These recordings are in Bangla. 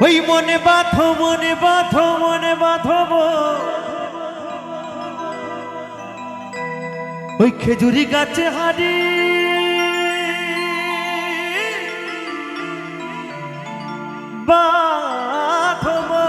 ওই মনে বাঁধো মনে বাঁধো মনে বাঁধবো ওই খেজুরি গাছে হারি বাঁধবো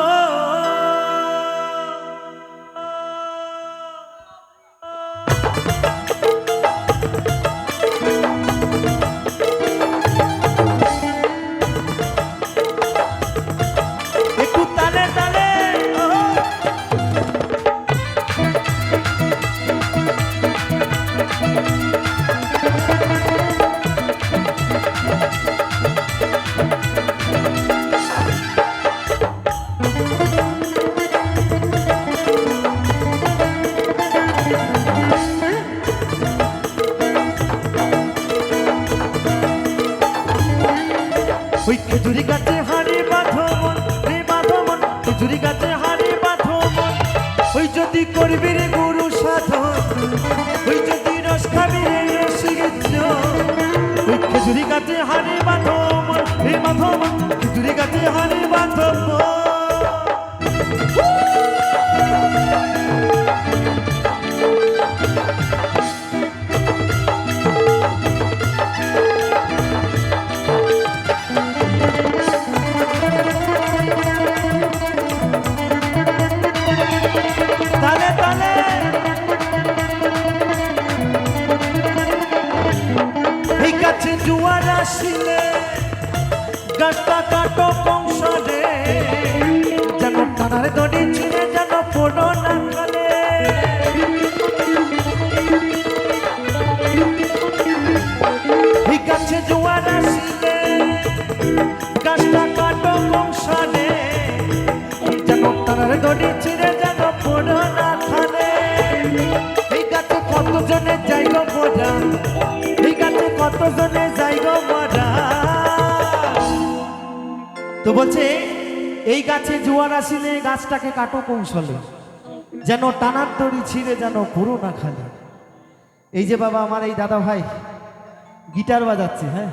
একটু তালে তালে ওই খেজুরি গাছে হাড়ি বাঁধো মন রে বাঁধো মন খেজুরি গাছে হাড়ি বাঁধো মন ওই যদি করবি রে গুরু সাধন ওই যদি রস খাবি রে রসিক ওই খেজুরি গাছে হাড়ি বাঁধো মন রে বাঁধো মন খেজুরি গাছে হাড়ি বাঁধো মন জুয়ার আসিলে গাছটা কাটো কংসরে যেন টানার দড়ি ছিঁড়ে যেন পড়ো না খালে এই গাছে জুয়ার আসিলে গাছটা কাটো কংসরে যেন টানার দড়ি ছিঁড়ে যেন পড়ো না খালে এই গাছে কতজনের জায়গা বোঝা এই গাছে কতজনের জায়গা মরা তো বলছে এই গাছে জোয়ার আসিলে গাছটাকে কাটো কৌশলে যেন টানার দড়ি ছিঁড়ে যেন পুরো না খালে এই যে বাবা আমার এই দাদা ভাই গিটার বাজাচ্ছে হ্যাঁ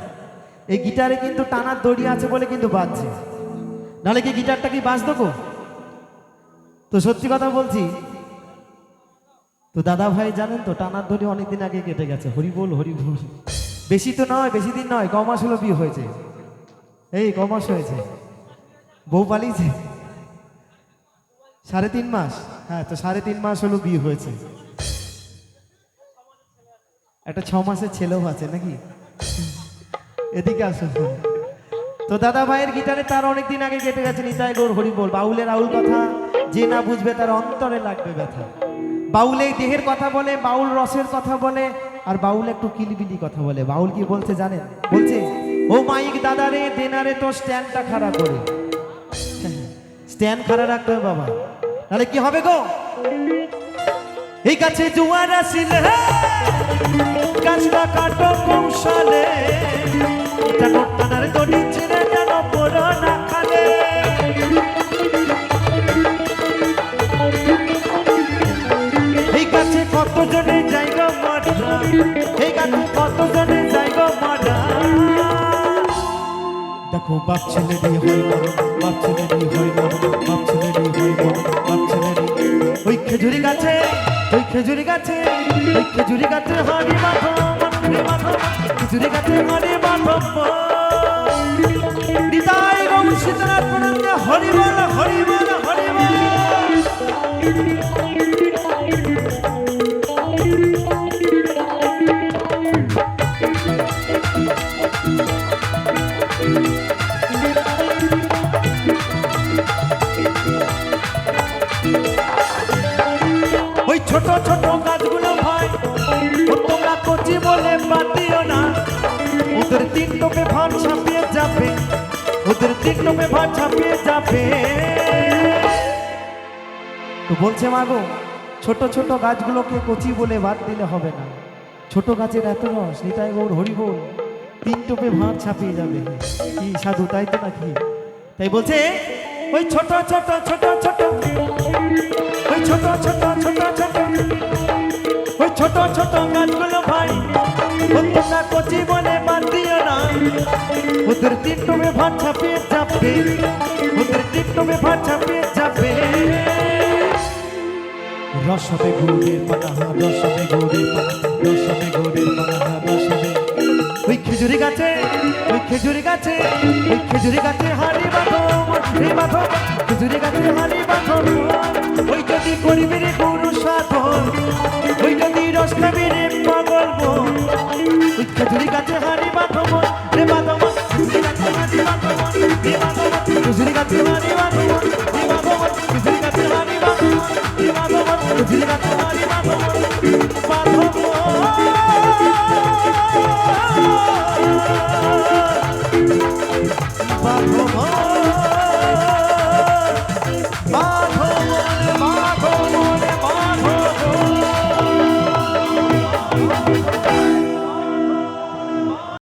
এই গিটারে কিন্তু টানার দড়ি আছে বলে কিন্তু বাজছে নাহলে কি গিটারটা কি বাজতো গো তো সত্যি কথা বলছি তো দাদা ভাই জানেন তো টানার দড়ি অনেকদিন আগে কেটে গেছে হরিবোল হরিবোল বেশি তো নয় বেশি দিন নয় কমাস হলো বিয়ে হয়েছে এই কমাস হয়েছে বউ পালিয়েছে 3.5 মাস হ্যাঁ তো 3.5 মাস হলো বিয়ে হয়েছে একটা 6 মাসের ছেলেও আছে নাকি এদিকে আসো তো দাদা ভাইয়ের গিটারে তার অনেকদিন আগে কেটে গেছে নিতাই গৌর হরিবোল বাউলের আউল কথা যে না বুঝবে তার অন্তরে লাগবে ব্যথা বাউল এই দেহের কথা বলে বাউল রসের কথা বলে আর বাউল একটু কিলিবিলি কথা বলে বাউল কি বলছে জানেন বলছে ও মাইক দাদা রে দেনারে তো স্ট্যান্ডটা খাড়া করে স্ট্যান্ড খাড়া রাখতে হবে বাবা তাহলে কি হবে গো এই গাছে জুয়ার আসিলে গাছটা কাটো কৌশলে যেন টানার দড়ি ছিঁড়ে যেন পড়ো না খালে এই গাছে কতজনের জায়গা মারা এই গাছে কতজনের জায়গা মারা দেখো বাপ ছেলেরই হয় মরণ বাপ ছেলেরই হয় মরণ বাপ ছেলেরই হয় মরণ বাপ ছেলেরই ওই খেজুরি গাছে ওই খেজুরি গাছে ওই খেজুরি গাছে হাড়ি বাঁধো মনে বাঁধো খেজুরি গাছে হাড়ি বাঁধো নিতাই গৌর সীতানাথ প্রণামে হরি বল হরি বল হরি বল ওই ছোট ছোট গাছগুলো ভাই তোমরা কচি বলে বাদ দিও না ওদের 3 টোপে ভাত ছাপিয়ে যাবে ওদের 3 টোপে ভাত ছাপিয়ে যাবে তো বলছে মাগো ছোট ছোট গাছগুলোকে কচি বলে বাদ দিলে হবে না ছোট গাছের এত রস নিতাই গৌর হরিবোল 3 টোপে ভাত ছাপিয়ে যাবে কি সাধু তাই তো নাকি তাই বলছে ওই ছোট ছোট ছোট ছোট ওই ছোট ছোট ছোট ছোট ওই ছোট ছোট গাছগুলো ভাই তোমরা কচি বলে বাদ দিও না ওদের 3 টোপে ভাত ছাপিয়ে যাবে ওদের রস হবে গৌরীর পানা, রস হবে গৌরীর পানা, রস হবে গৌরীর পানা, রস হবে। ওই খেজুরি গাছে, ওই খেজুরি গাছে, ওই খেজুরি গাছে হাড়ি বাঁধো, হাড়ি বাঁধো, খেজুরি গাছে হাড়ি বাঁধো। ওই যদি গরিবের